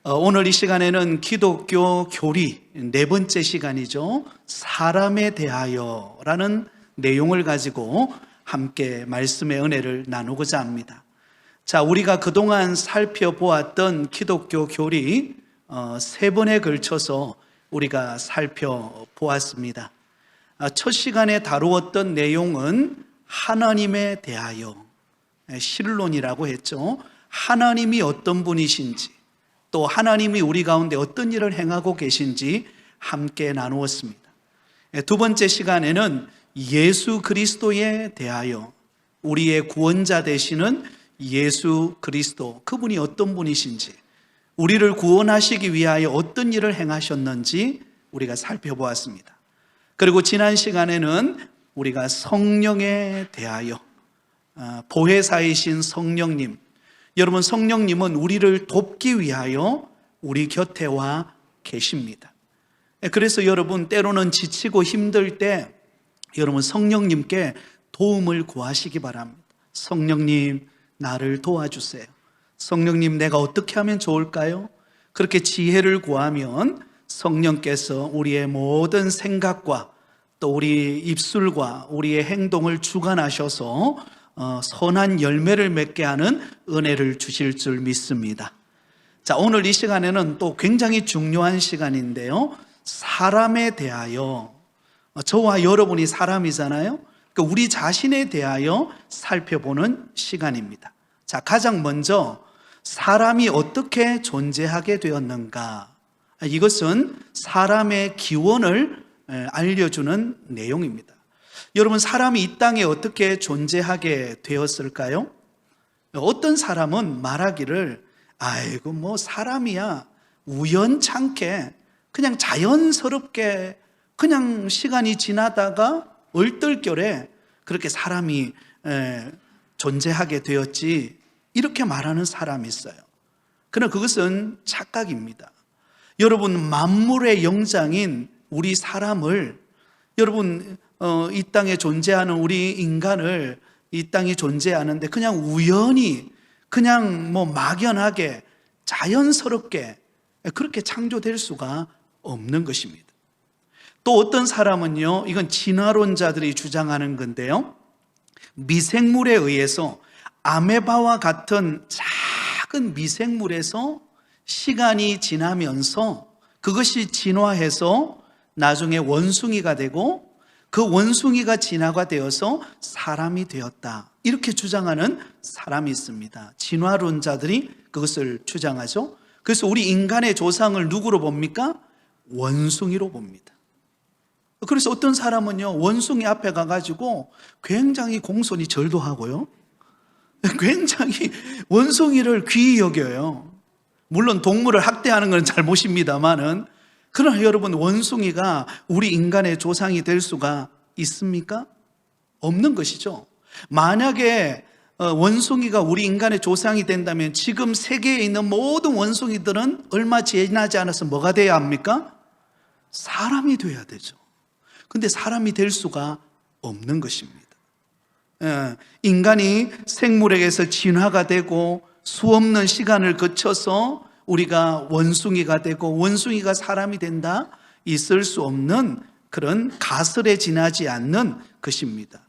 오늘 이 시간에는 기독교 교리 네 번째 시간이죠. 사람에 대하여라는 내용을 가지고 함께 말씀의 은혜를 나누고자 합니다. 자, 우리가 그동안 살펴보았던 기독교 교리 세 번에 걸쳐서 우리가 살펴보았습니다. 첫 시간에 다루었던 내용은 하나님에 대하여 신론이라고 했죠. 하나님이 어떤 분이신지, 또 하나님이 우리 가운데 어떤 일을 행하고 계신지 함께 나누었습니다. 두 번째 시간에는 예수 그리스도에 대하여, 우리의 구원자 되시는 예수 그리스도, 그분이 어떤 분이신지, 우리를 구원하시기 위하여 어떤 일을 행하셨는지 우리가 살펴보았습니다. 그리고 지난 시간에는 우리가 성령에 대하여, 보혜사이신 성령님, 여러분, 성령님은 우리를 돕기 위하여 우리 곁에 와 계십니다. 그래서 여러분, 때로는 지치고 힘들 때 여러분 성령님께 도움을 구하시기 바랍니다. 성령님, 나를 도와주세요. 성령님, 내가 어떻게 하면 좋을까요? 그렇게 지혜를 구하면 성령께서 우리의 모든 생각과 또 우리 입술과 우리의 행동을 주관하셔서 선한 열매를 맺게 하는 은혜를 주실 줄 믿습니다. 자, 오늘 이 시간에는 또 굉장히 중요한 시간인데요, 사람에 대하여, 저와 여러분이 사람이잖아요. 그러니까 우리 자신에 대하여 살펴보는 시간입니다. 자, 가장 먼저 사람이 어떻게 존재하게 되었는가, 이것은 사람의 기원을 알려주는 내용입니다. 여러분, 사람이 이 땅에 어떻게 존재하게 되었을까요? 어떤 사람은 말하기를, 아이고 뭐 사람이야, 우연찮게 그냥 자연스럽게 그냥 시간이 지나다가 얼떨결에 그렇게 사람이 존재하게 되었지, 이렇게 말하는 사람이 있어요. 그러나 그것은 착각입니다. 여러분, 만물의 영장인 우리 사람을, 여러분, 이 땅에 존재하는 우리 인간을, 이 땅이 존재하는데 그냥 우연히, 그냥 뭐 막연하게 자연스럽게 그렇게 창조될 수가 없는 것입니다. 또 어떤 사람은요, 이건 진화론자들이 주장하는 건데요, 미생물에 의해서, 아메바와 같은 작은 미생물에서 시간이 지나면서 그것이 진화해서 나중에 원숭이가 되고, 그 원숭이가 진화가 되어서 사람이 되었다, 이렇게 주장하는 사람이 있습니다. 진화론자들이 그것을 주장하죠. 그래서 우리 인간의 조상을 누구로 봅니까? 원숭이로 봅니다. 그래서 어떤 사람은요, 원숭이 앞에 가가지고 굉장히 공손히 절도 하고요, 굉장히 원숭이를 귀히 여겨요. 물론 동물을 학대하는 건 잘못입니다만은, 그러나 여러분, 원숭이가 우리 인간의 조상이 될 수가 있습니까? 없는 것이죠. 만약에 원숭이가 우리 인간의 조상이 된다면 지금 세계에 있는 모든 원숭이들은 얼마 지나지 않아서 뭐가 돼야 합니까? 사람이 돼야 되죠. 근데 사람이 될 수가 없는 것입니다. 인간이 생물에게서 진화가 되고 수없는 시간을 거쳐서 우리가 원숭이가 되고 원숭이가 사람이 된다, 있을 수 없는 그런 가설에 지나지 않는 것입니다.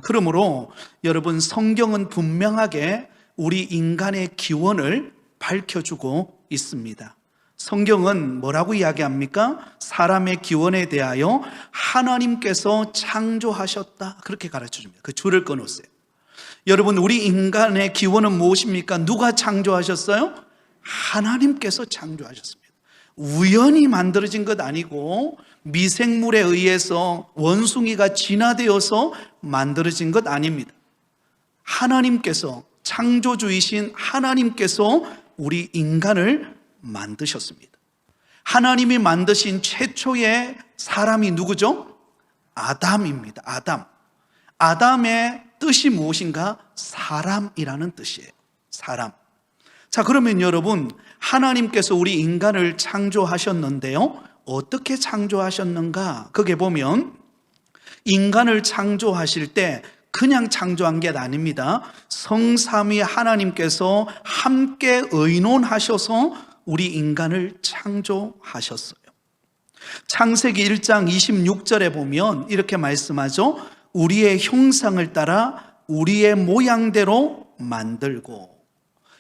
그러므로 여러분, 성경은 분명하게 우리 인간의 기원을 밝혀주고 있습니다. 성경은 뭐라고 이야기합니까? 사람의 기원에 대하여 하나님께서 창조하셨다, 그렇게 가르쳐줍니다. 그 줄을 끊으세요. 여러분, 우리 인간의 기원은 무엇입니까? 누가 창조하셨어요? 하나님께서 창조하셨습니다. 우연히 만들어진 것 아니고 미생물에 의해서 원숭이가 진화되어서 만들어진 것 아닙니다. 하나님께서, 창조주이신 하나님께서 우리 인간을 만드셨습니다. 하나님이 만드신 최초의 사람이 누구죠? 아담입니다. 아담의 뜻이 무엇인가? 사람이라는 뜻이에요. 사람. 자, 그러면 여러분, 하나님께서 우리 인간을 창조하셨는데요, 어떻게 창조하셨는가? 거기에 보면 인간을 창조하실 때 그냥 창조한 게 아닙니다. 성삼위 하나님께서 함께 의논하셔서 우리 인간을 창조하셨어요. 창세기 1장 26절에 보면 이렇게 말씀하죠. 우리의 형상을 따라 우리의 모양대로 만들고.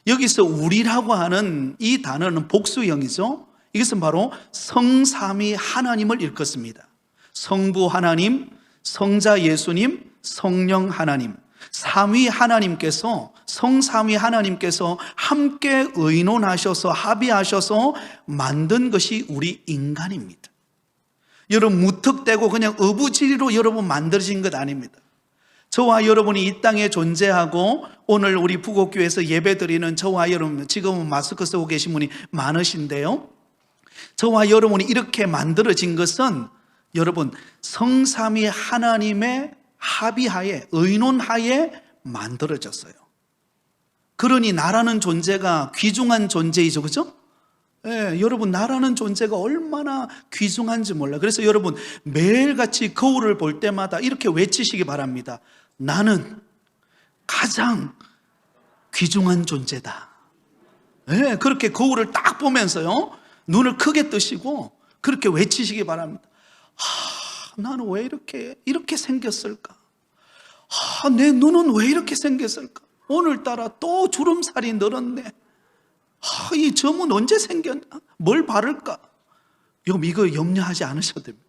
여기서 우리라고 하는 이 단어는 복수형이죠. 이것은 바로 성삼위 하나님을 일컫습니다. 성부 하나님, 성자 예수님, 성령 하나님, 삼위 하나님께서, 성삼위 하나님께서 함께 의논하셔서 합의하셔서 만든 것이 우리 인간입니다. 여러분 무턱대고 그냥 어부지리로 여러분 만들어진 것 아닙니다. 저와 여러분이 이 땅에 존재하고 오늘 우리 부곡교회에서 예배드리는 저와 여러분, 지금은 마스크 쓰고 계신 분이 많으신데요, 저와 여러분이 이렇게 만들어진 것은 여러분 성삼위 하나님의 합의하에, 의논하에 만들어졌어요. 그러니 나라는 존재가 귀중한 존재이죠, 그죠? 예, 여러분 나라는 존재가 얼마나 귀중한지 몰라요. 그래서 여러분 매일같이 거울을 볼 때마다 이렇게 외치시기 바랍니다. 나는 가장 귀중한 존재다. 예, 그렇게 거울을 딱 보면서요, 눈을 크게 뜨시고 그렇게 외치시기 바랍니다. 나는 왜 이렇게 생겼을까? 내 눈은 왜 이렇게 생겼을까? 오늘따라 또 주름살이 늘었네. 이 점은 언제 생겼나? 뭘 바를까? 여러분 이거 염려하지 않으셔도 됩니다.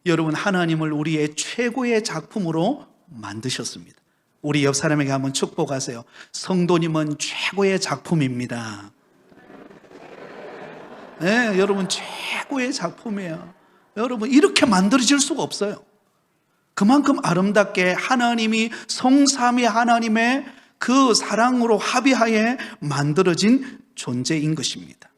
여러분 하나님을 우리의 최고의 작품으로 만드셨습니다. 우리 옆 사람에게 한번 축복하세요. 성도님은 최고의 작품입니다. 네, 여러분 최고의 작품이에요. 여러분 이렇게 만들어질 수가 없어요. 그만큼 아름답게 하나님이 성삼위 하나님의 그 사랑으로 합의하에 만들어진 존재인 것입니다.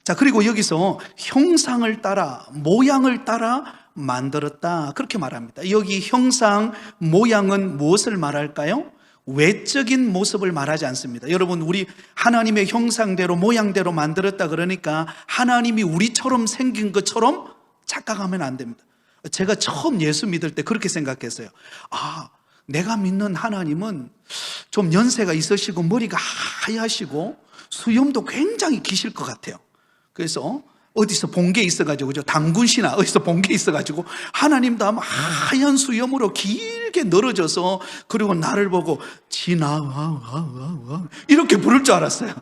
자, 그리고 여기서 형상을 따라, 모양을 따라 만들었다, 그렇게 말합니다. 여기 형상, 모양은 무엇을 말할까요? 외적인 모습을 말하지 않습니다. 여러분 우리 하나님의 형상대로 모양대로 만들었다 그러니까 하나님이 우리처럼 생긴 것처럼 착각하면 안 됩니다. 제가 처음 예수 믿을 때 그렇게 생각했어요. 내가 믿는 하나님은 좀 연세가 있으시고 머리가 하얗시고 수염도 굉장히 기실 것 같아요. 그래서 어디서 본 게 있어가지고, 당군시나 어디서 본 게 있어가지고 하나님도 아마 하얀 수염으로 길게 늘어져서 그리고 나를 보고 지나 이렇게 부를 줄 알았어요.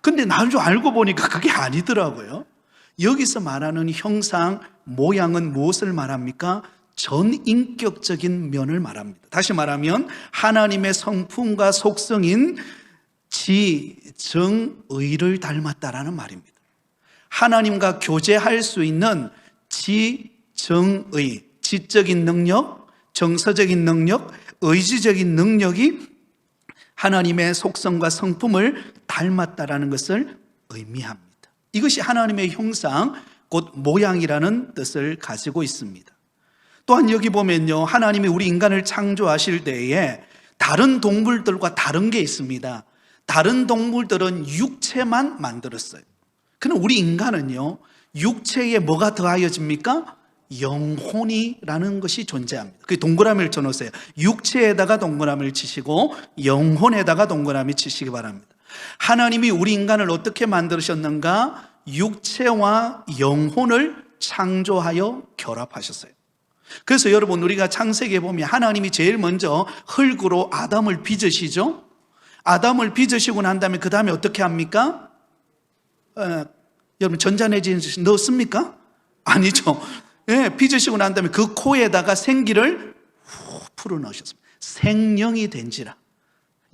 근데 나를 좀 알고 보니까 그게 아니더라고요. 여기서 말하는 형상, 모양은 무엇을 말합니까? 전인격적인 면을 말합니다. 다시 말하면 하나님의 성품과 속성인 지정의를 닮았다라는 말입니다. 하나님과 교제할 수 있는 지정의, 지적인 능력, 정서적인 능력, 의지적인 능력이 하나님의 속성과 성품을 닮았다라는 것을 의미합니다. 이것이 하나님의 형상, 곧 모양이라는 뜻을 가지고 있습니다. 또한 여기 보면요, 하나님이 우리 인간을 창조하실 때에 다른 동물들과 다른 게 있습니다. 다른 동물들은 육체만 만들었어요. 그럼 우리 인간은요, 육체에 뭐가 더하여집니까? 영혼이라는 것이 존재합니다. 그 동그라미를 쳐놓으세요. 육체에다가 동그라미를 치시고 영혼에다가 동그라미 치시기 바랍니다. 하나님이 우리 인간을 어떻게 만드셨는가? 육체와 영혼을 창조하여 결합하셨어요. 그래서 여러분 우리가 창세기에 보면 하나님이 제일 먼저 흙으로 아담을 빚으시죠. 아담을 빚으시고 난 다음에 그 다음에 어떻게 합니까? 여러분 전자레인지 넣었습니까? 아니죠. 빚으시고 난 다음에 그 코에다가 생기를 풀어 넣으셨습니다. 생령이 된지라,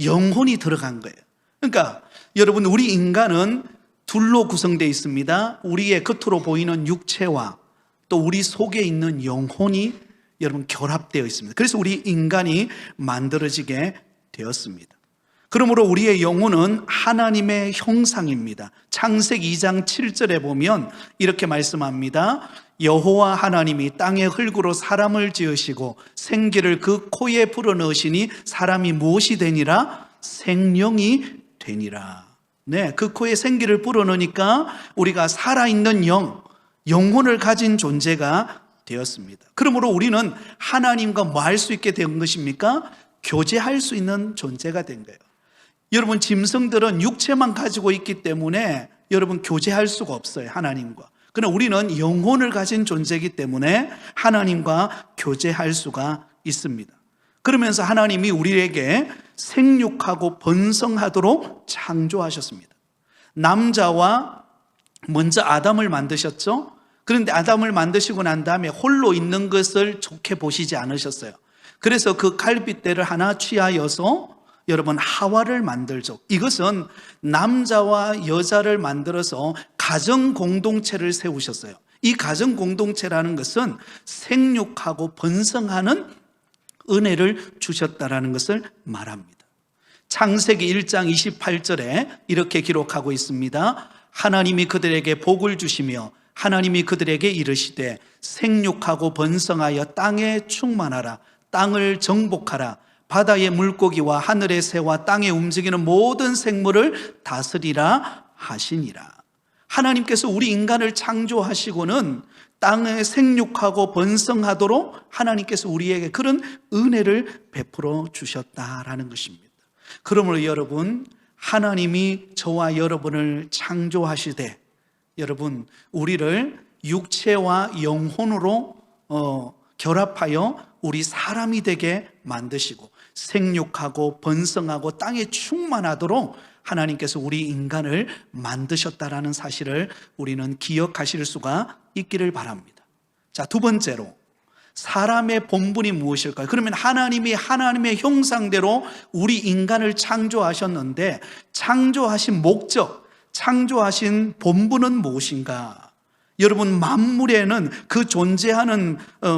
영혼이 들어간 거예요. 그러니까 여러분 우리 인간은 둘로 구성되어 있습니다. 우리의 겉으로 보이는 육체와 또 우리 속에 있는 영혼이 여러분 결합되어 있습니다. 그래서 우리 인간이 만들어지게 되었습니다. 그러므로 우리의 영혼은 하나님의 형상입니다. 창세기 2장 7절에 보면 이렇게 말씀합니다. 여호와 하나님이 땅의 흙으로 사람을 지으시고 생기를 그 코에 불어넣으시니 사람이 무엇이 되니라? 생령이 되니라. 네, 그 코에 생기를 불어넣으니까 우리가 살아있는 영혼을 가진 존재가 되었습니다. 그러므로 우리는 하나님과 뭐 할 수 있게 된 것입니까? 교제할 수 있는 존재가 된 거예요. 여러분 짐승들은 육체만 가지고 있기 때문에 여러분 교제할 수가 없어요, 하나님과. 그러나 우리는 영혼을 가진 존재이기 때문에 하나님과 교제할 수가 있습니다. 그러면서 하나님이 우리에게 생육하고 번성하도록 창조하셨습니다. 남자와 먼저 아담을 만드셨죠. 그런데 아담을 만드시고 난 다음에 홀로 있는 것을 좋게 보시지 않으셨어요. 그래서 그 갈빗대를 하나 취하여서 여러분 하와를 만들죠. 이것은 남자와 여자를 만들어서 가정 공동체를 세우셨어요. 이 가정 공동체라는 것은 생육하고 번성하는 은혜를 주셨다라는 것을 말합니다. 창세기 1장 28절에 이렇게 기록하고 있습니다. 하나님이 그들에게 복을 주시며 하나님이 그들에게 이르시되 생육하고 번성하여 땅에 충만하라. 땅을 정복하라. 바다의 물고기와 하늘의 새와 땅에 움직이는 모든 생물을 다스리라 하시니라. 하나님께서 우리 인간을 창조하시고는 땅에 생육하고 번성하도록 하나님께서 우리에게 그런 은혜를 베풀어 주셨다라는 것입니다. 그러므로 여러분, 하나님이 저와 여러분을 창조하시되 여러분 우리를 육체와 영혼으로 결합하여 우리 사람이 되게 만드시고 생육하고 번성하고 땅에 충만하도록 하나님께서 우리 인간을 만드셨다라는 사실을 우리는 기억하실 수가 있기를 바랍니다. 자, 두 번째로 사람의 본분이 무엇일까요? 그러면 하나님이 하나님의 형상대로 우리 인간을 창조하셨는데 창조하신 목적, 창조하신 본분은 무엇인가? 여러분, 만물에는 그 존재하는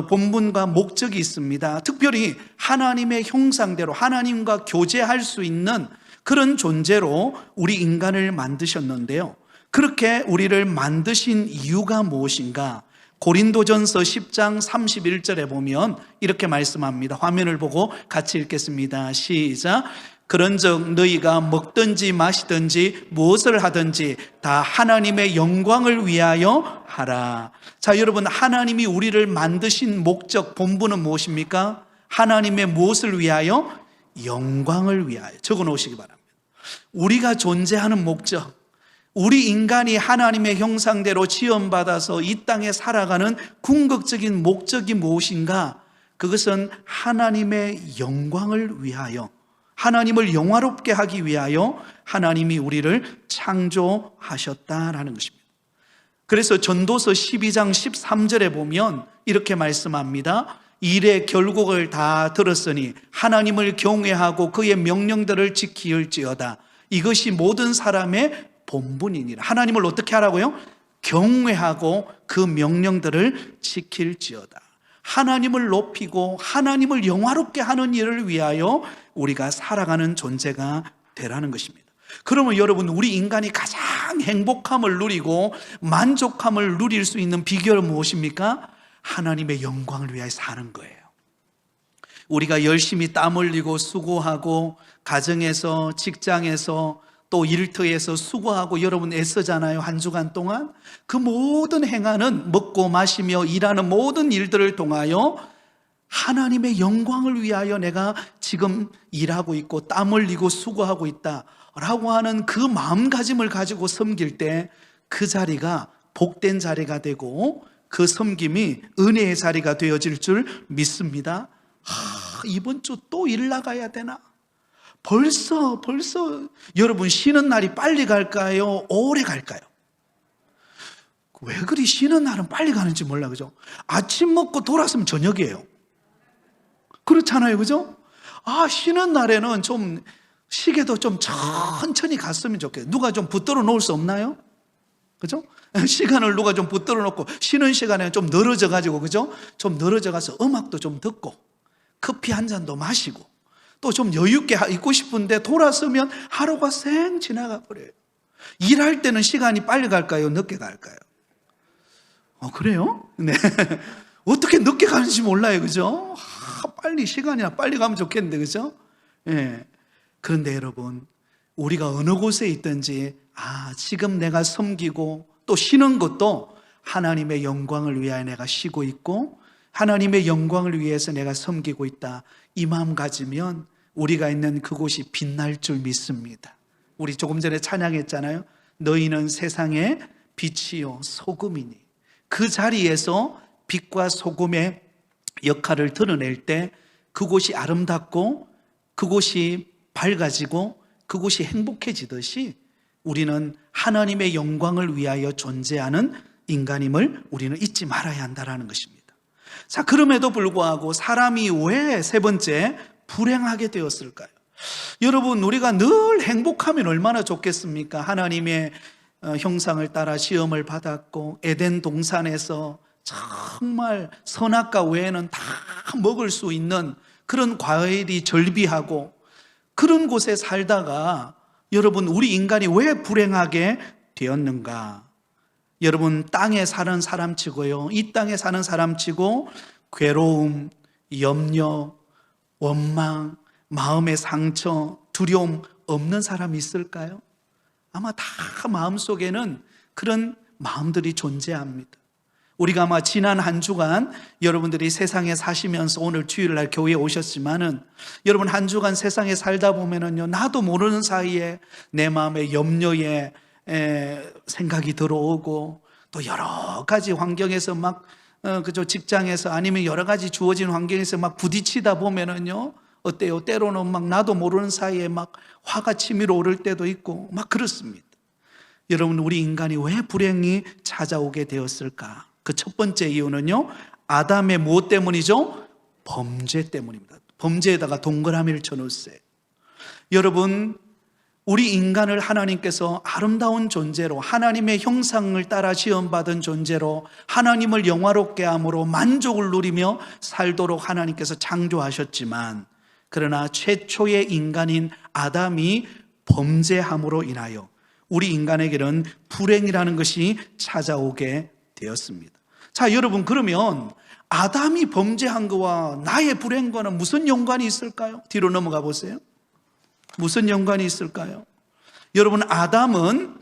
본분과 목적이 있습니다. 특별히 하나님의 형상대로 하나님과 교제할 수 있는 그런 존재로 우리 인간을 만드셨는데요. 그렇게 우리를 만드신 이유가 무엇인가? 고린도전서 10장 31절에 보면 이렇게 말씀합니다. 화면을 보고 같이 읽겠습니다. 시작. 그런즉 너희가 먹든지 마시든지 무엇을 하든지 다 하나님의 영광을 위하여 하라. 자, 여러분, 하나님이 우리를 만드신 목적, 본분은 무엇입니까? 하나님의 무엇을 위하여? 영광을 위하여. 적어 놓으시기 바랍니다. 우리가 존재하는 목적, 우리 인간이 하나님의 형상대로 지음받아서 이 땅에 살아가는 궁극적인 목적이 무엇인가? 그것은 하나님의 영광을 위하여, 하나님을 영화롭게 하기 위하여 하나님이 우리를 창조하셨다라는 것입니다. 그래서 전도서 12장 13절에 보면 이렇게 말씀합니다. 일의 결국을 다 들었으니 하나님을 경외하고 그의 명령들을 지킬지어다. 이것이 모든 사람의 본분이니라. 하나님을 어떻게 하라고요? 경외하고 그 명령들을 지킬지어다. 하나님을 높이고 하나님을 영화롭게 하는 일을 위하여 우리가 살아가는 존재가 되라는 것입니다. 그러면 여러분, 우리 인간이 가장 행복함을 누리고 만족함을 누릴 수 있는 비결은 무엇입니까? 하나님의 영광을 위하여 사는 거예요. 우리가 열심히 땀 흘리고 수고하고 가정에서, 직장에서, 또 일터에서 수고하고 여러분 애쓰잖아요. 한 주간 동안 그 모든 행하는, 먹고 마시며 일하는 모든 일들을 통하여 하나님의 영광을 위하여 내가 지금 일하고 있고 땀 흘리고 수고하고 있다라고 하는 그 마음가짐을 가지고 섬길 때 그 자리가 복된 자리가 되고 그 섬김이 은혜의 자리가 되어질 줄 믿습니다. 이번 주 또 일 나가야 되나? 벌써 여러분, 쉬는 날이 빨리 갈까요? 오래 갈까요? 왜 그리 쉬는 날은 빨리 가는지 몰라, 그죠? 아침 먹고 돌아서면 저녁이에요. 그렇잖아요, 그죠? 쉬는 날에는 좀 시계도 좀 천천히 갔으면 좋겠어요. 누가 좀 붙들어 놓을 수 없나요? 그죠? 시간을 누가 좀 붙들어 놓고 쉬는 시간에 좀 늘어져 가지고, 그죠? 좀 늘어져 가서 음악도 좀 듣고 커피 한 잔도 마시고 또 좀 여유있게 있고 싶은데 돌아서면 하루가 쌩 지나가 버려요. 일할 때는 시간이 빨리 갈까요? 늦게 갈까요? 그래요? 네. 어떻게 늦게 가는지 몰라요, 그죠? 빨리 시간이나 빨리 가면 좋겠는데, 그죠? 예. 그런데 여러분, 우리가 어느 곳에 있든지 지금 내가 섬기고 또 쉬는 것도 하나님의 영광을 위하여 내가 쉬고 있고 하나님의 영광을 위해서 내가 섬기고 있다, 이 마음 가지면 우리가 있는 그곳이 빛날 줄 믿습니다. 우리 조금 전에 찬양했잖아요. 너희는 세상의 빛이요 소금이니. 그 자리에서 빛과 소금의 역할을 드러낼 때 그곳이 아름답고 그곳이 밝아지고 그곳이 행복해지듯이 우리는 하나님의 영광을 위하여 존재하는 인간임을 우리는 잊지 말아야 한다는 것입니다. 자, 그럼에도 불구하고 사람이 왜 세 번째 불행하게 되었을까요? 여러분, 우리가 늘 행복하면 얼마나 좋겠습니까? 하나님의 형상을 따라 시험을 받았고 에덴 동산에서 정말 선악과 외에는 다 먹을 수 있는 그런 과일이 절비하고 그런 곳에 살다가 여러분, 우리 인간이 왜 불행하게 되었는가? 여러분, 땅에 사는 사람치고요, 이 땅에 사는 사람치고 괴로움, 염려, 원망, 마음의 상처, 두려움 없는 사람이 있을까요? 아마 다 마음속에는 그런 마음들이 존재합니다. 우리가 아마 지난 한 주간 여러분들이 세상에 사시면서 오늘 주일날 교회에 오셨지만은 여러분 한 주간 세상에 살다 보면은요, 나도 모르는 사이에 내 마음에 염려에 생각이 들어오고 또 여러 가지 환경에서 막 그저 직장에서 아니면 여러 가지 주어진 환경에서 막 부딪히다 보면은요, 어때요? 때로는 막 나도 모르는 사이에 막 화가 치밀어 오를 때도 있고 막 그렇습니다. 여러분, 우리 인간이 왜 불행이 찾아오게 되었을까? 그 첫 번째 이유는요, 아담의 무엇 때문이죠? 범죄 때문입니다. 범죄에다가 동그라미를 쳐놓으세요. 여러분, 우리 인간을 하나님께서 아름다운 존재로, 하나님의 형상을 따라 시험받은 존재로, 하나님을 영화롭게 함으로 만족을 누리며 살도록 하나님께서 창조하셨지만, 그러나 최초의 인간인 아담이 범죄함으로 인하여 우리 인간에게는 불행이라는 것이 찾아오게 되었습니다. 자, 여러분, 그러면 아담이 범죄한 거와 나의 불행과는 무슨 연관이 있을까요? 뒤로 넘어가 보세요. 무슨 연관이 있을까요? 여러분, 아담은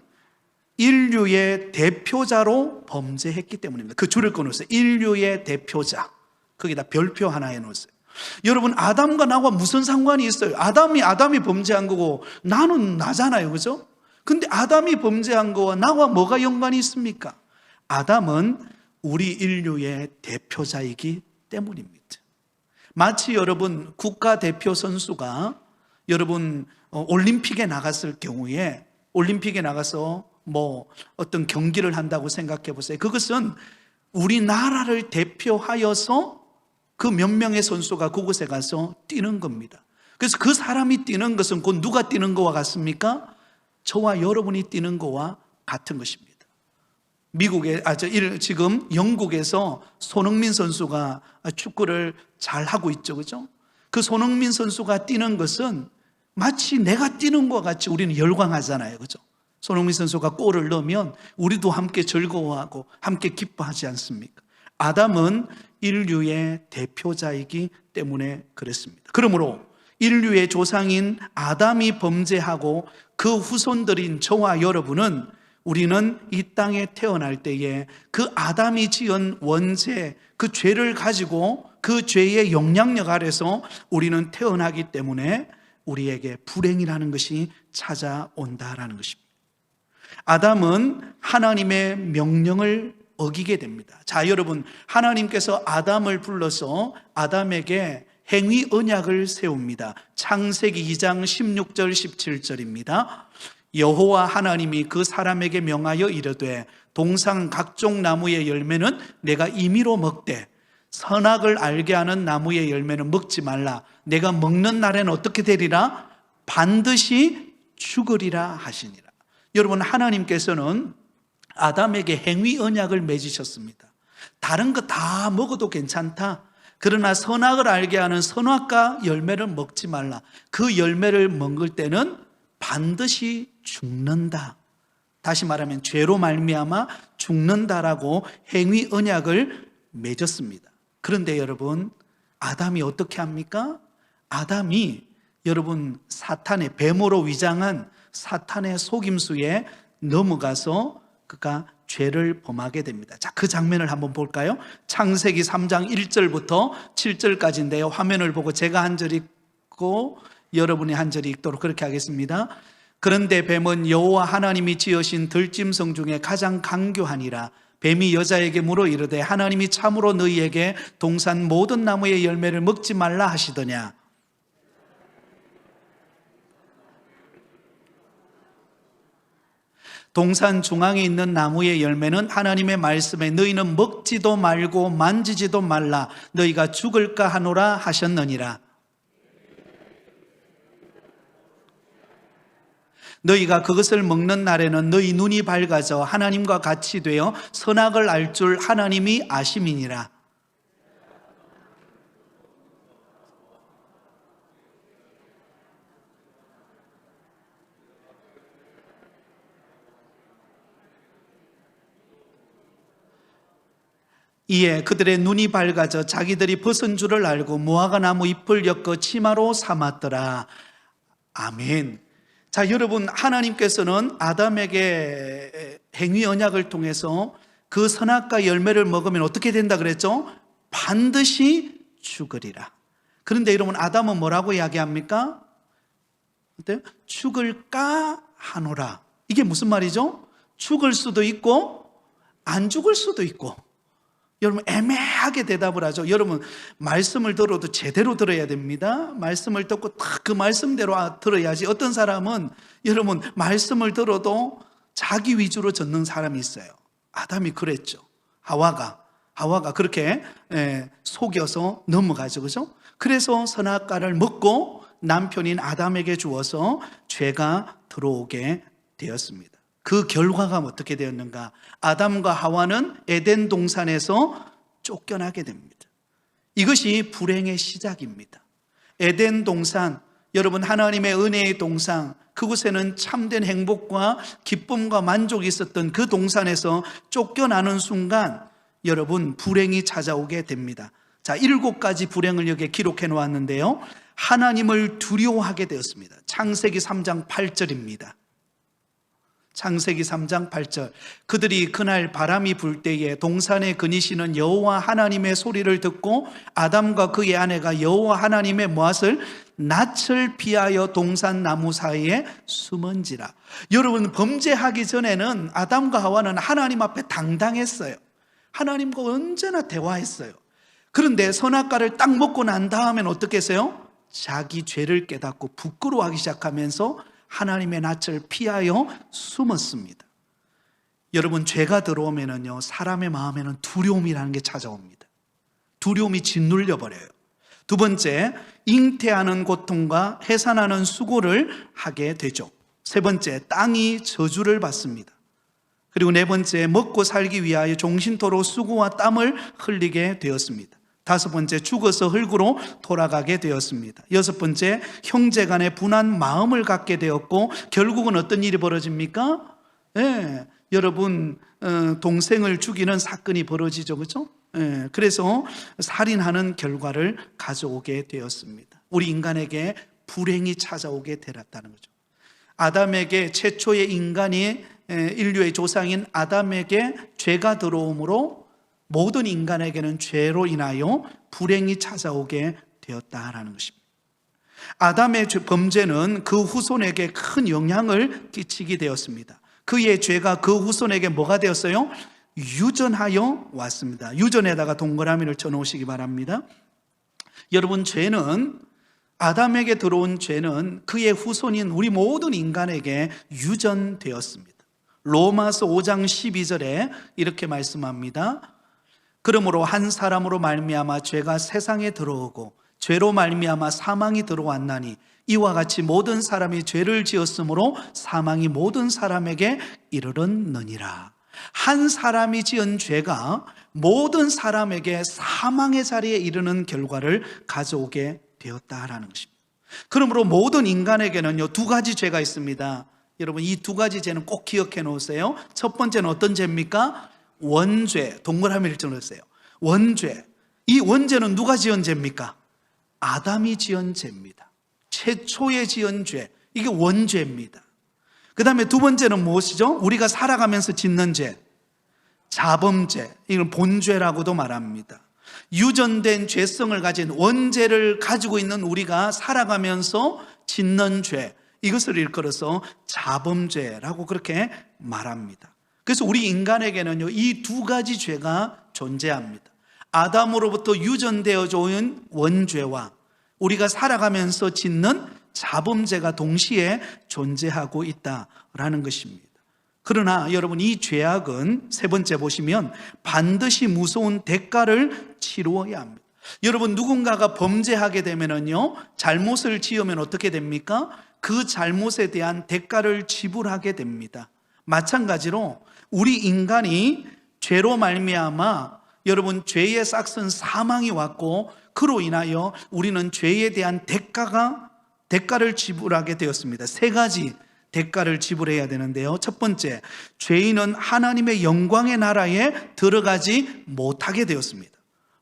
인류의 대표자로 범죄했기 때문입니다. 그 줄을 꺼놓으세요. 인류의 대표자. 거기다 별표 하나 해놓으세요. 여러분, 아담과 나와 무슨 상관이 있어요? 아담이 범죄한 거고 나는 나잖아요, 그죠? 근데 아담이 범죄한 거와 나와 뭐가 연관이 있습니까? 아담은 우리 인류의 대표자이기 때문입니다. 마치 여러분, 국가대표 선수가 여러분 올림픽에 나갔을 경우에 올림픽에 나가서 뭐 어떤 경기를 한다고 생각해 보세요. 그것은 우리나라를 대표하여서 그 몇 명의 선수가 그곳에 가서 뛰는 겁니다. 그래서 그 사람이 뛰는 것은 곧 누가 뛰는 거와 같습니까? 저와 여러분이 뛰는 거와 같은 것입니다. 지금 영국에서 손흥민 선수가 축구를 잘 하고 있죠, 그죠? 그 손흥민 선수가 뛰는 것은 마치 내가 뛰는 것과 같이 우리는 열광하잖아요, 그죠? 손흥민 선수가 골을 넣으면 우리도 함께 즐거워하고 함께 기뻐하지 않습니까? 아담은 인류의 대표자이기 때문에 그랬습니다. 그러므로 인류의 조상인 아담이 범죄하고 그 후손들인 저와 여러분은, 우리는 이 땅에 태어날 때에 그 아담이 지은 원죄, 그 죄를 가지고 그 죄의 영향력 아래서 우리는 태어나기 때문에 우리에게 불행이라는 것이 찾아온다라는 것입니다. 아담은 하나님의 명령을 어기게 됩니다. 자, 여러분, 하나님께서 아담을 불러서 아담에게 행위 언약을 세웁니다. 창세기 2장 16절 17절입니다. 여호와 하나님이 그 사람에게 명하여 이르되 동산 각종 나무의 열매는 내가 임의로 먹되 선악을 알게 하는 나무의 열매는 먹지 말라. 내가 먹는 날에는 어떻게 되리라? 반드시 죽으리라 하시니라. 여러분, 하나님께서는 아담에게 행위 언약을 맺으셨습니다. 다른 거 다 먹어도 괜찮다. 그러나 선악을 알게 하는 선악과 열매를 먹지 말라. 그 열매를 먹을 때는 반드시 죽는다. 다시 말하면 죄로 말미암아 죽는다라고 행위 언약을 맺었습니다. 그런데 여러분, 아담이 어떻게 합니까? 아담이 여러분 사탄의, 뱀으로 위장한 사탄의 속임수에 넘어가서 그가 죄를 범하게 됩니다. 자, 그 장면을 한번 볼까요? 창세기 3장 1절부터 7절까지인데요. 화면을 보고 제가 한 절 읽고 여러분이 한 절 읽도록 그렇게 하겠습니다. 그런데 뱀은 여호와 하나님이 지으신 들짐승 중에 가장 강교하니라. 뱀이 여자에게 물어 이르되 하나님이 참으로 너희에게 동산 모든 나무의 열매를 먹지 말라 하시더냐. 동산 중앙에 있는 나무의 열매는 하나님의 말씀에 너희는 먹지도 말고 만지지도 말라 너희가 죽을까 하노라 하셨느니라. 너희가 그것을 먹는 날에는 너희 눈이 밝아져 하나님과 같이 되어 선악을 알 줄 하나님이 아심이니라. 이에 그들의 눈이 밝아져 자기들이 벗은 줄을 알고 무화과 나무 잎을 엮어 치마로 삼았더라. 아멘. 자, 여러분, 하나님께서는 아담에게 행위 언약을 통해서 그 선악과 열매를 먹으면 어떻게 된다 그랬죠? 반드시 죽으리라. 그런데 여러분, 아담은 뭐라고 이야기합니까? 죽을까 하노라. 이게 무슨 말이죠? 죽을 수도 있고 안 죽을 수도 있고. 여러분, 애매하게 대답을 하죠. 여러분, 말씀을 들어도 제대로 들어야 됩니다. 말씀을 듣고 딱 그 말씀대로 들어야지. 어떤 사람은 여러분 말씀을 들어도 자기 위주로 듣는 사람이 있어요. 아담이 그랬죠. 하와가 그렇게 속여서 넘어가죠. 그죠? 그래서 선악과를 먹고 남편인 아담에게 주어서 죄가 들어오게 되었습니다. 그 결과가 어떻게 되었는가? 아담과 하와는 에덴 동산에서 쫓겨나게 됩니다. 이것이 불행의 시작입니다. 에덴 동산, 여러분 하나님의 은혜의 동산, 그곳에는 참된 행복과 기쁨과 만족이 있었던 그 동산에서 쫓겨나는 순간 여러분 불행이 찾아오게 됩니다. 자, 7가지 불행을 여기에 기록해 놓았는데요. 하나님을 두려워하게 되었습니다. 창세기 3장 8절입니다. 창세기 3장 8절. 그들이 그날 바람이 불 때에 동산에 거니시는 여호와 하나님의 소리를 듣고 아담과 그의 아내가 여호와 하나님의 무엇을 낯을 피하여 동산 나무 사이에 숨은지라. 여러분, 범죄하기 전에는 아담과 하와는 하나님 앞에 당당했어요. 하나님과 언제나 대화했어요. 그런데 선악과를 딱 먹고 난 다음엔 어떻게 했어요? 자기 죄를 깨닫고 부끄러워하기 시작하면서 하나님의 낯을 피하여 숨었습니다. 여러분, 죄가 들어오면은요, 사람의 마음에는 두려움이라는 게 찾아옵니다. 두려움이 짓눌려 버려요. 두 번째, 잉태하는 고통과 해산하는 수고를 하게 되죠. 세 번째, 땅이 저주를 받습니다. 그리고 네 번째, 먹고 살기 위하여 종신토록 수고와 땀을 흘리게 되었습니다. 다섯 번째, 죽어서 흙으로 돌아가게 되었습니다. 여섯 번째, 형제 간에 분한 마음을 갖게 되었고 결국은 어떤 일이 벌어집니까? 여러분, 동생을 죽이는 사건이 벌어지죠. 그렇죠? 그래서 살인하는 결과를 가져오게 되었습니다. 우리 인간에게 불행이 찾아오게 되었다는 거죠. 아담에게, 최초의 인간이 인류의 조상인 아담에게 죄가 들어오므로 모든 인간에게는 죄로 인하여 불행이 찾아오게 되었다라는 것입니다. 아담의 범죄는 그 후손에게 큰 영향을 끼치게 되었습니다. 그의 죄가 그 후손에게 뭐가 되었어요? 유전하여 왔습니다. 유전에다가 동그라미를 쳐놓으시기 바랍니다. 여러분, 죄는, 아담에게 들어온 죄는 그의 후손인 우리 모든 인간에게 유전되었습니다. 로마서 5장 12절에 이렇게 말씀합니다. 그러므로 한 사람으로 말미암아 죄가 세상에 들어오고 죄로 말미암아 사망이 들어왔나니 이와 같이 모든 사람이 죄를 지었으므로 사망이 모든 사람에게 이르렀느니라. 한 사람이 지은 죄가 모든 사람에게 사망의 자리에 이르는 결과를 가져오게 되었다라는 것입니다. 그러므로 모든 인간에게는요, 2가지 죄가 있습니다. 여러분, 이 2가지 죄는 꼭 기억해 놓으세요. 첫 번째는 어떤 죄입니까? 원죄, 동그라미를 쳐놓으세요. 원죄. 이 원죄는 누가 지은 죄입니까? 아담이 지은 죄입니다. 최초에 지은 죄. 이게 원죄입니다. 그 다음에 두 번째는 무엇이죠? 우리가 살아가면서 짓는 죄. 자범죄. 이걸 본죄라고도 말합니다. 유전된 죄성을 가진 원죄를 가지고 있는 우리가 살아가면서 짓는 죄. 이것을 일컬어서 자범죄라고 그렇게 말합니다. 그래서 우리 인간에게는요, 이 두 가지 죄가 존재합니다. 아담으로부터 유전되어져 온 원죄와 우리가 살아가면서 짓는 자범죄가 동시에 존재하고 있다라는 것입니다. 그러나 여러분, 이 죄악은 세 번째 보시면 반드시 무서운 대가를 치루어야 합니다. 여러분, 누군가가 범죄하게 되면은요, 잘못을 지으면 어떻게 됩니까? 그 잘못에 대한 대가를 지불하게 됩니다. 마찬가지로 우리 인간이 죄로 말미암아 여러분, 죄의 싹슨 사망이 왔고 그로 인하여 우리는 죄에 대한 대가를 지불하게 되었습니다. 세 가지 대가를 지불해야 되는데요, 첫 번째, 죄인은 하나님의 영광의 나라에 들어가지 못하게 되었습니다.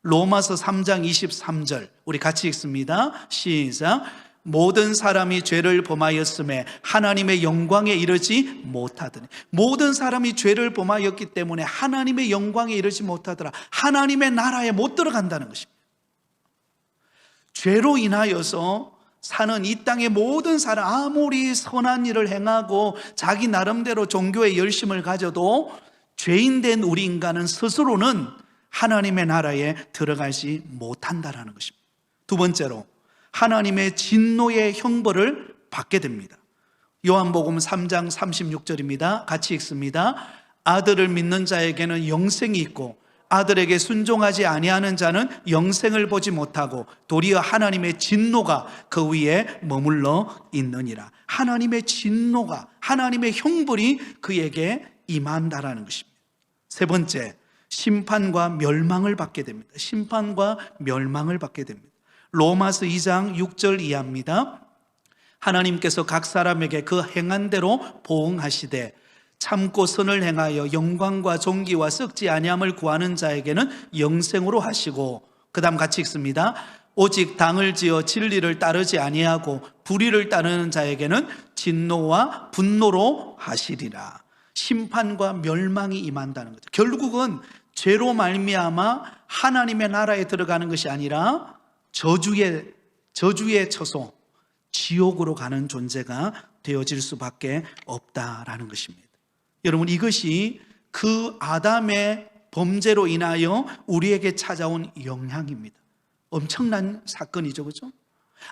로마서 3장 23절 우리 같이 읽습니다. 시작. 모든 사람이 죄를 범하였음에 하나님의 영광에 이르지 못하더니. 모든 사람이 죄를 범하였기 때문에 하나님의 영광에 이르지 못하더라. 하나님의 나라에 못 들어간다는 것입니다. 죄로 인하여서 사는 이 땅의 모든 사람, 아무리 선한 일을 행하고 자기 나름대로 종교에 열심을 가져도 죄인된 우리 인간은 스스로는 하나님의 나라에 들어가지 못한다는 것입니다. 두 번째로, 하나님의 진노의 형벌을 받게 됩니다. 요한복음 3장 36절입니다. 같이 읽습니다. 아들을 믿는 자에게는 영생이 있고 아들에게 순종하지 아니하는 자는 영생을 보지 못하고 도리어 하나님의 진노가 그 위에 머물러 있느니라. 하나님의 진노가, 하나님의 형벌이 그에게 임한다라는 것입니다. 세 번째, 심판과 멸망을 받게 됩니다. 심판과 멸망을 받게 됩니다. 로마서 2장 6절 이하입니다. 하나님께서 각 사람에게 그 행한 대로 보응하시되 참고 선을 행하여 영광과 존귀와 썩지 아니함을 구하는 자에게는 영생으로 하시고, 그 다음 같이 읽습니다. 오직 당을 지어 진리를 따르지 아니하고 불의를 따르는 자에게는 진노와 분노로 하시리라. 심판과 멸망이 임한다는 거죠. 결국은 죄로 말미암아 하나님의 나라에 들어가는 것이 아니라 저주의 처소, 지옥으로 가는 존재가 되어질 수밖에 없다라는 것입니다. 여러분, 이것이 그 아담의 범죄로 인하여 우리에게 찾아온 영향입니다. 엄청난 사건이죠, 그렇죠?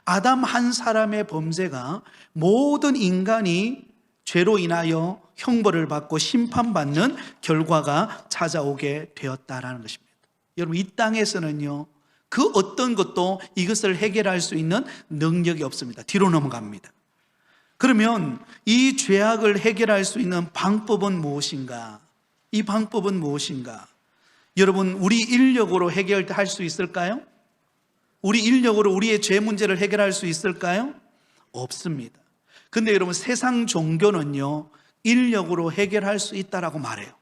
아담 한 사람의 범죄가 모든 인간이 죄로 인하여 형벌을 받고 심판받는 결과가 찾아오게 되었다라는 것입니다. 여러분, 이 땅에서는요, 그 어떤 것도 이것을 해결할 수 있는 능력이 없습니다. 뒤로 넘어갑니다. 그러면 이 죄악을 해결할 수 있는 방법은 무엇인가? 이 방법은 무엇인가? 여러분, 우리 인력으로 해결할 수 있을까요? 우리 인력으로 우리의 죄 문제를 해결할 수 있을까요? 없습니다. 근데 여러분, 세상 종교는요, 인력으로 해결할 수 있다라고 말해요.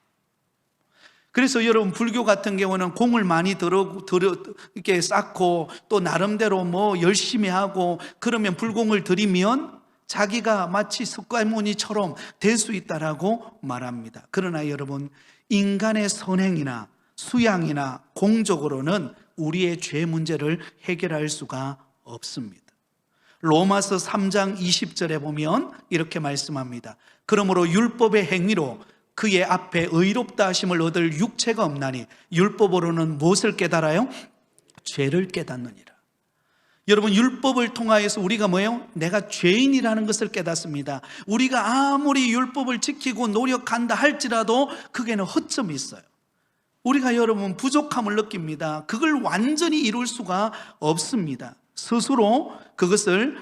그래서 여러분, 불교 같은 경우는 공을 많이 이렇게 쌓고 또 나름대로 열심히 하고 그러면 불공을 들이면 자기가 마치 석가모니처럼 될 수 있다라고 말합니다. 그러나 여러분, 인간의 선행이나 수양이나 공적으로는 우리의 죄 문제를 해결할 수가 없습니다. 로마서 3장 20절에 보면 이렇게 말씀합니다. 그러므로 율법의 행위로 그의 앞에 의롭다 하심을 얻을 육체가 없나니 율법으로는 무엇을 깨달아요? 죄를 깨닫느니라. 여러분, 율법을 통하여서 우리가 뭐예요? 내가 죄인이라는 것을 깨닫습니다. 우리가 아무리 율법을 지키고 노력한다 할지라도 그게는 허점이 있어요. 우리가 여러분 부족함을 느낍니다. 그걸 완전히 이룰 수가 없습니다. 스스로 그것을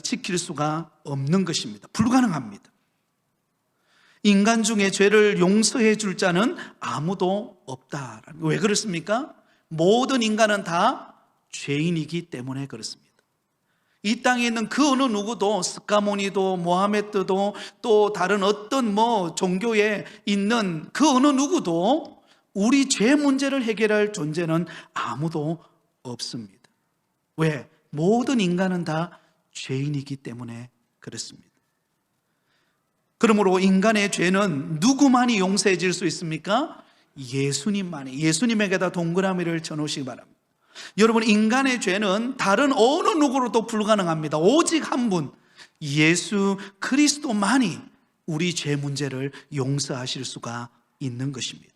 지킬 수가 없는 것입니다. 불가능합니다. 인간 중에 죄를 용서해 줄 자는 아무도 없다. 왜 그렇습니까? 모든 인간은 다 죄인이기 때문에 그렇습니다. 이 땅에 있는 그 어느 누구도, 스가모니도 모하메드도 또 다른 어떤 종교에 있는 그 어느 누구도 우리 죄 문제를 해결할 존재는 아무도 없습니다. 왜? 모든 인간은 다 죄인이기 때문에 그렇습니다. 그러므로 인간의 죄는 누구만이 용서해 줄 수 있습니까? 예수님만이. 예수님에게다 동그라미를 쳐놓으시기 바랍니다. 여러분, 인간의 죄는 다른 어느 누구로도 불가능합니다. 오직 한 분, 예수 그리스도만이 우리 죄 문제를 용서하실 수가 있는 것입니다.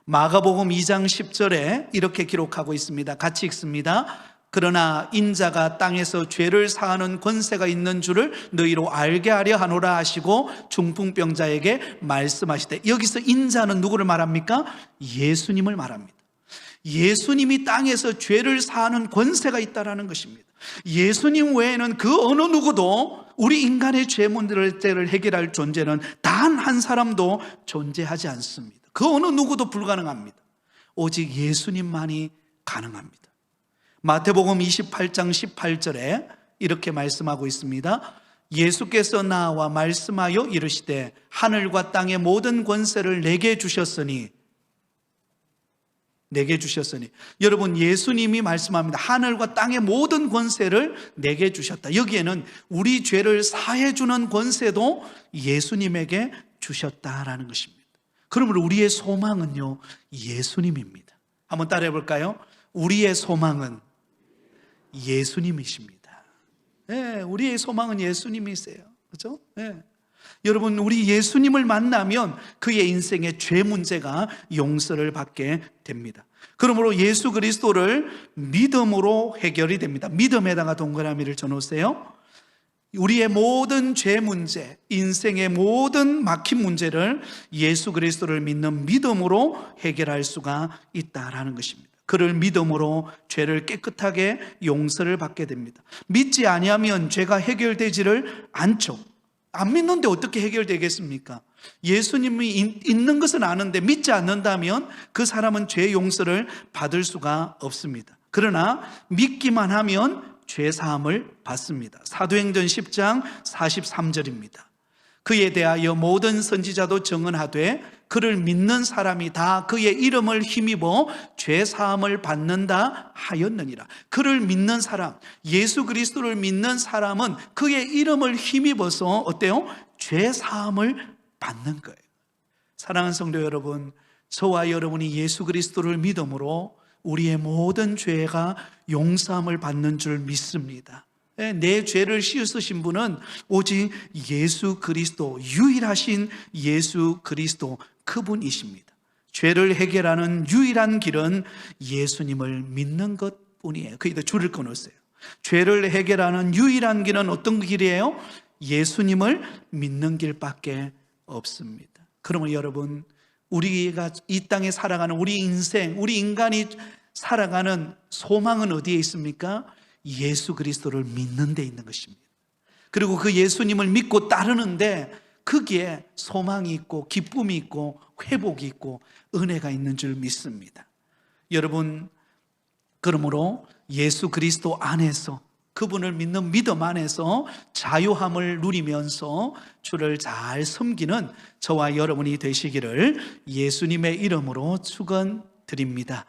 마가복음 2장 10절에 이렇게 기록하고 있습니다. 같이 읽습니다. 그러나 인자가 땅에서 죄를 사하는 권세가 있는 줄을 너희로 알게 하려 하노라 하시고 중풍병자에게 말씀하시되, 여기서 인자는 누구를 말합니까? 예수님을 말합니다. 예수님이 땅에서 죄를 사하는 권세가 있다는 것입니다. 예수님 외에는 그 어느 누구도 우리 인간의 죄 문제를 해결할 존재는 단 한 사람도 존재하지 않습니다. 그 어느 누구도 불가능합니다. 오직 예수님만이 가능합니다. 마태복음 28장 18절에 이렇게 말씀하고 있습니다. 예수께서 나와 말씀하여 이르시되 하늘과 땅의 모든 권세를 내게 주셨으니, 여러분, 예수님이 말씀합니다. 하늘과 땅의 모든 권세를 내게 주셨다. 여기에는 우리 죄를 사해주는 권세도 예수님에게 주셨다라는 것입니다. 그러므로 우리의 소망은요, 예수님입니다. 한번 따라해 볼까요? 우리의 소망은 예수님이십니다. 네, 우리의 소망은 예수님이세요. 그렇죠? 네. 여러분, 우리 예수님을 만나면 그의 인생의 죄 문제가 용서를 받게 됩니다. 그러므로 예수 그리스도를 믿음으로 해결이 됩니다. 믿음에다가 동그라미를 쳐놓으세요. 우리의 모든 죄 문제, 인생의 모든 막힌 문제를 예수 그리스도를 믿는 믿음으로 해결할 수가 있다라는 것입니다. 그를 믿음으로 죄를 깨끗하게 용서를 받게 됩니다. 믿지 아니하면 죄가 해결되지를 않죠. 안 믿는데 어떻게 해결되겠습니까? 예수님이 있는 것은 아는데 믿지 않는다면 그 사람은 죄 용서를 받을 수가 없습니다. 그러나 믿기만 하면 죄 사함을 받습니다. 사도행전 10장 43절입니다. 그에 대하여 모든 선지자도 증언하되 그를 믿는 사람이 다 그의 이름을 힘입어 죄 사함을 받는다 하였느니라. 그를 믿는 사람, 예수 그리스도를 믿는 사람은 그의 이름을 힘입어서 어때요? 죄 사함을 받는 거예요. 사랑하는 성도 여러분, 저와 여러분이 예수 그리스도를 믿음으로 우리의 모든 죄가 용서함을 받는 줄 믿습니다. 내 죄를 씻으신 분은 오직 예수 그리스도, 유일하신 예수 그리스도, 그분이십니다. 죄를 해결하는 유일한 길은 예수님을 믿는 것뿐이에요. 거기다 줄을 끊었어요. 죄를 해결하는 유일한 길은 어떤 길이에요? 예수님을 믿는 길밖에 없습니다. 그러면 여러분, 우리가 이 땅에 살아가는 우리 인생, 우리 인간이 살아가는 소망은 어디에 있습니까? 예수 그리스도를 믿는 데 있는 것입니다. 그리고 그 예수님을 믿고 따르는데 거기에 소망이 있고 기쁨이 있고 회복이 있고 은혜가 있는 줄 믿습니다. 여러분, 그러므로 예수 그리스도 안에서, 그분을 믿는 믿음 안에서 자유함을 누리면서 주를 잘 섬기는 저와 여러분이 되시기를 예수님의 이름으로 축원드립니다.